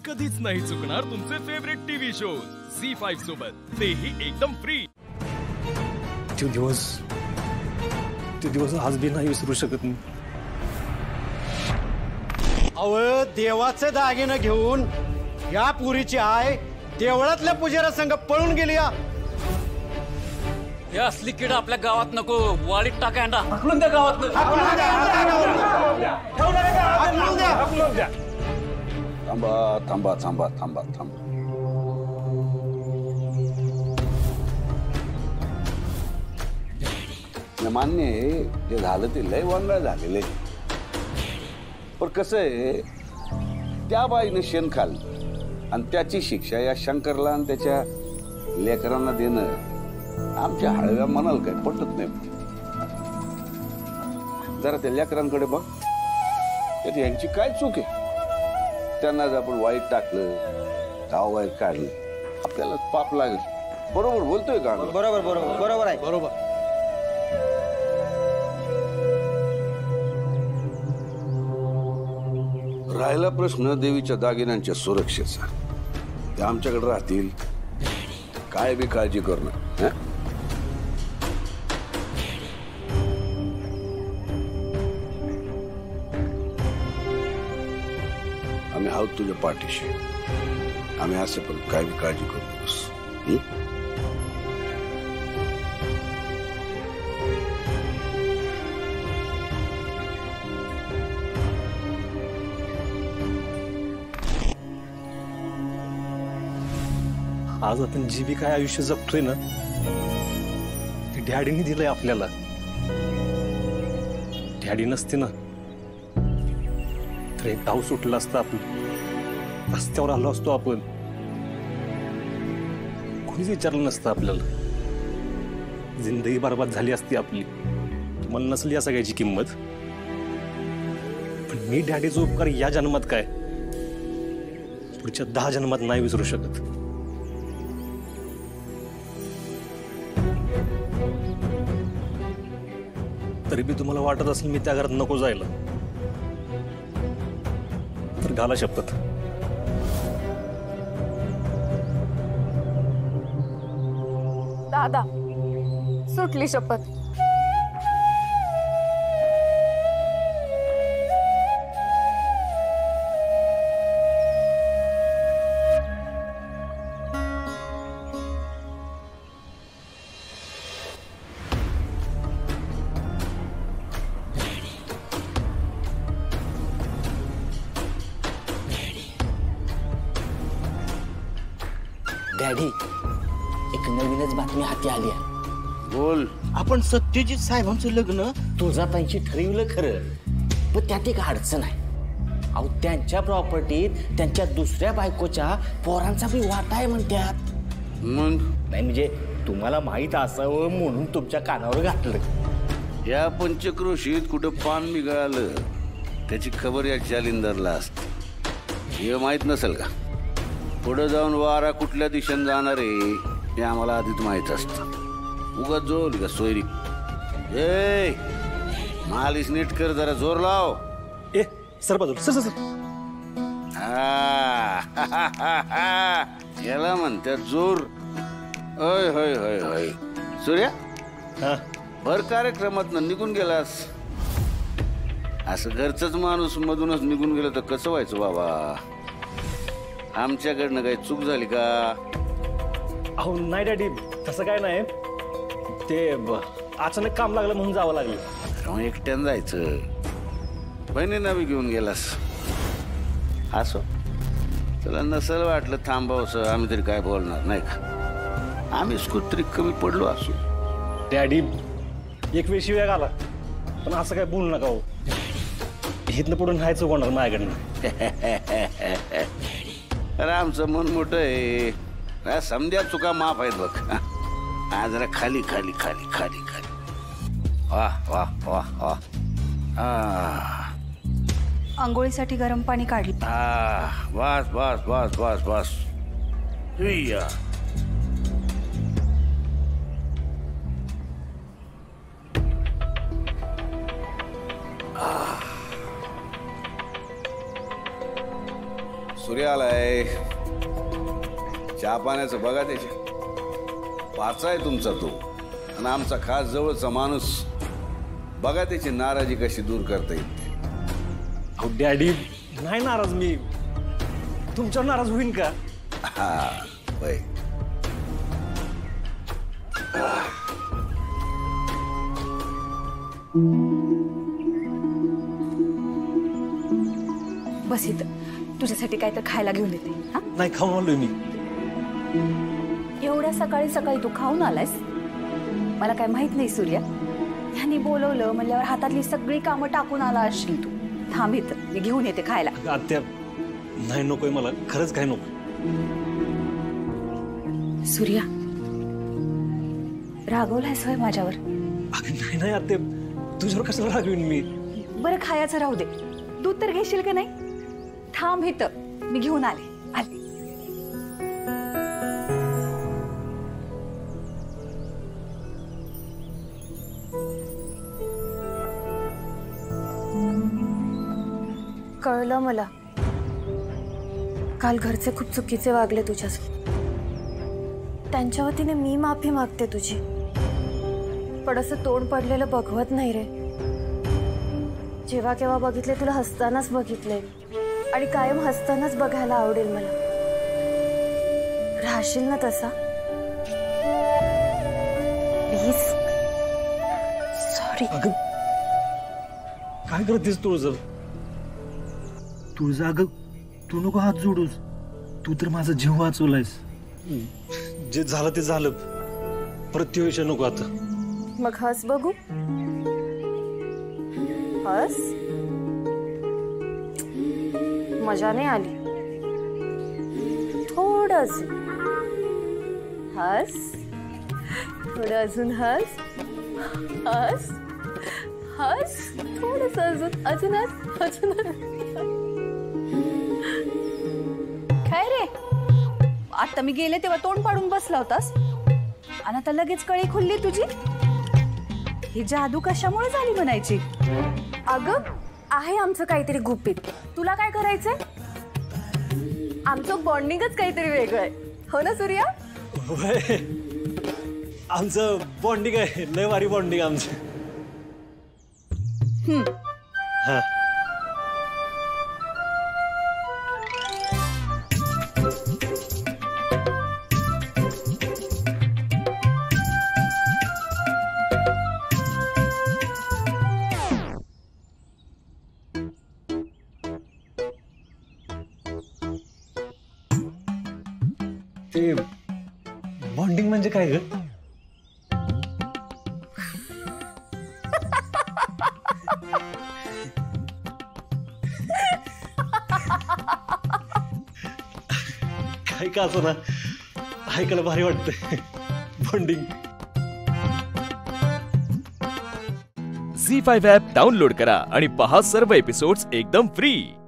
कधीच नाही चुकणार तुमचे फेवरेट टीव्ही शो झी5 सोबत, तेही एकदम फ्री। तो दिवस आज भी नाही विसरू शकत मी। अव देवाचे दागिने घेऊन या पुरीची आय देवळातल्या पुजारा संघ पळून गेली। या असली किड आपल्या गावात नको, वाडीत टाका अंडा हाकलून द्या गावात। थांबा थांबा थांबा थांबा थांबा। मान्य आहे जे झालं ते लय वांगळ झालेले, पण कसं आहे त्या बाईने शेण खाल्लं आणि त्याची शिक्षा या शंकरला आणि त्याच्या लेकरांना देणं आमच्या हळव्या मनाला काही पटत नाही। जरा त्या लेकरांकडे बघ, त्यात यांची काय चूक आहे? त्यांना जर आपण वाईट टाकलं, गाव वाईट काढलं, आपल्याला पाप लागेल। बरोबर बोलतोय का? बरोबर बरोबर बरोबर आहे बरोबर। राहिला प्रश्न देवीच्या दागिन्यांच्या सुरक्षेचा, ते आमच्याकडे राहतील, काय बी काळजी करणं। आम्ही आहोत तुझ्या पाठीशी, आम्ही असं पण काय बी काळजी करू नकोस। आज आपण जी बी काय आयुष्य जगतोय ना, ते डॅडीने दिलंय आपल्याला। डॅडी नसते ना तर एक गाव सुटलं असतं, आपण रस्त्यावर आलो असतो, आपण कोणीच विचारलं नसतं आपल्याला, जिंदगी बरबाद झाली असती आपली, मला नसली या सगळ्याची किंमत। पण मी डॅडीचा उपकार या जन्मात काय पुढच्या 10 जन्मात नाही विसरू शकत। तरी बी तुम्हाला वाटत असेल मी त्या घरात नको जायला, तर घाला शपथ। दादा सुटली शपथ। डॅडी, एक नवीनच बातमी हाती आली आहे। बोल। आपण सत्यजित साहेबांचं लग्न तुळजाताईंशी ठरवलं खरं, पण त्यात एक अडचण आहे। अहो, त्यांच्या प्रॉपर्टीत त्यांच्या दुसऱ्या बायकोच्या पोरांचा बी वाटा आहे म्हणतात। मग नाही म्हणजे तुम्हाला माहित असावं म्हणून तुमच्या कानावर घातलं। या पंचक्रोशीत कुठं पान निघालं त्याची खबर या जालिंदरला असते, हे माहित नसेल का? पुढे जाऊन वारा कुठल्या दिशेने जाणार आहे हे आम्हाला आधीच माहित असतं। उगाच जोर का सोयरी, ए मालिश नीट कर, जरा जोर लाव। ए सर बाजूला, सर सर। याला म्हणतात जोर। होय होय होय होय सूर्या, भर कार्यक्रमात निघून गेलास, असं घरचंच माणूस मधूनच निघून गेलं तर कसं व्हायचं बाबा? आमच्याकडनं काही चूक झाली का? अहो नाही डॅडी, तसं काय नाही, ते अचानक काम लागलं म्हणून जावं लागलं। मग एकट्यानं जायचं, बहिणींना बी घेऊन गेलास, असो तुला नसल वाटलं थांबावसं, आम्ही तरी काय बोलणार नाही का? आम्हीच कुठतरी कमी पडलो असू। डॅडी एक वेळ शिव्या घाला, पण असं काय बोलू नका हो, इथनं पुढून नाही चुकवणार माझ्याकडनं। अरे आमचं मन मोठं आहे, समध्या चुका माफ आहेत बघ। आज जरा खाली खाली खाली खाली खाली, वाह वाह वाह वाह। आंघोळीसाठी गरम पाणी काढलं। बस बस बस बस बस। योग्य आलाय. चहा पाण्याचं बघा त्याचे. पाचा आहे तुमचा तो आणि आमचा खास जवळचा माणूस. बघा त्याची नाराजी कशी दूर करता येते. अहो डॅडी, नाही नाराज मी. तुमच्यावर नाराज होईन का? हा बाई. बस इथं तुझ्यासाठी काय तर खायला घेऊन येते. हा, नाही, खाऊन आलोय मी. एवढ्या सकाळी सकाळी तू खाऊन आलायस? मला काय माहित नाही सूर्या. ह्यांनी बोलवलं म्हणल्यावर हातातली सगळी कामं टाकून आला असशील तू. थांब इथं, मी घेऊन येते खायला. आत्या, नाही नकोय मला, खरंच काय नको. सूर्या, रागवलायस होय माझ्यावर? नाही नाही आत्या, तुझ्यावर कशाला रागवीन मी? बरं खायचं राहू दे. दूध तर घेशील का नाही? थांब इथं, मी घेऊन आले. कळलं मला. काल घरचे खूप चुकीचे वागले तुझ्यासोबत. त्यांच्या वतीने मी माफी मागते तुझी. पण असं तोंड पडलेलं बघवत नाही रे. जेव्हा केव्हा बघितले तुला हसतानाच बघितले आणि कायम हसतानाच बघायला आवडेल मला. राहशील ना तसा? प्लीज. सॉरी. अगं काय करतेस तुळजा? तुळजा अगं, तू नको हात जोडूस. तू तर माझा जीव वाचवलायस. जे झालं ते झालं. परत ते विषय नको आता. मग हस बघू. हस. मजा नाही आली. थोडं अजून हस. थोडं अजून हस. हस हस. थोडस अजून. अजून हस. अजून काय रे, आता मी गेले तेव्हा तोंड पाडून बसला होतास आणि आता लगेच कळी खुलली तुझी. ही जादू कशामुळे झाली म्हणायची? अगं, आहे आमचं काहीतरी गुपित. तुला काय करायचंय? आमचं बॉन्डिंगच काहीतरी वेगळं आहे, हो ना सूर्या? आमचं बॉन्डिंग आहे, लय भारी बॉन्डिंग आमचं. हा. ते बॉन्डिंग म्हणजे काय ग? काय का असं ना, ऐकायला भारी वाटतंय बॉन्डिंग. झी5 ॲप डाउनलोड करा आणि पहा सर्व एपिसोड्स एकदम फ्री.